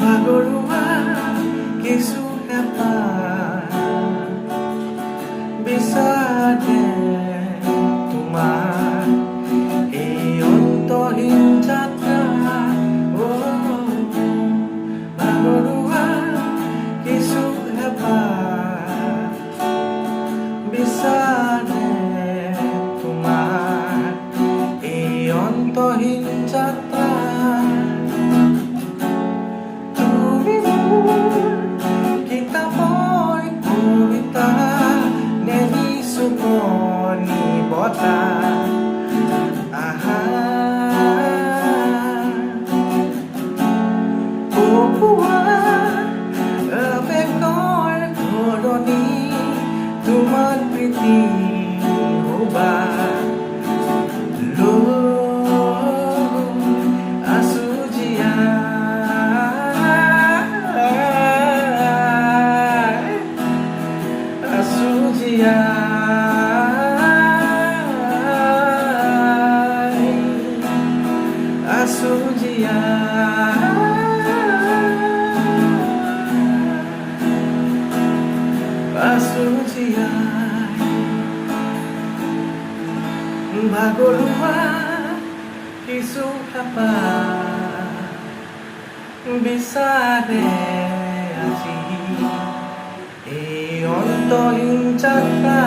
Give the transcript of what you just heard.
ভাগৰুৱা কিছু হেঁপাহ বিচাৰে তোমাৰ এই অন্তহীন যাত্ৰা। ভাগৰুৱা কিছু হেঁপাহ বিচাৰে তোমাৰ এই অন্তহীন যাত্ৰা। তুমি মোৰ কিতাপৰ কবিতা নে নিচুকনি বতাহ। কঁপোৱা আৱেগৰ ঘৰণি তোমাৰ প্ৰীতি হোৱা আছো জীয়াই, আছো জীয়াই, আছো জীয়াই, আছো জীয়াই। ভাগৰুৱা কিছু হেঁপাহ বিচাৰে আজি এই অন্তহীন যাত্ৰা।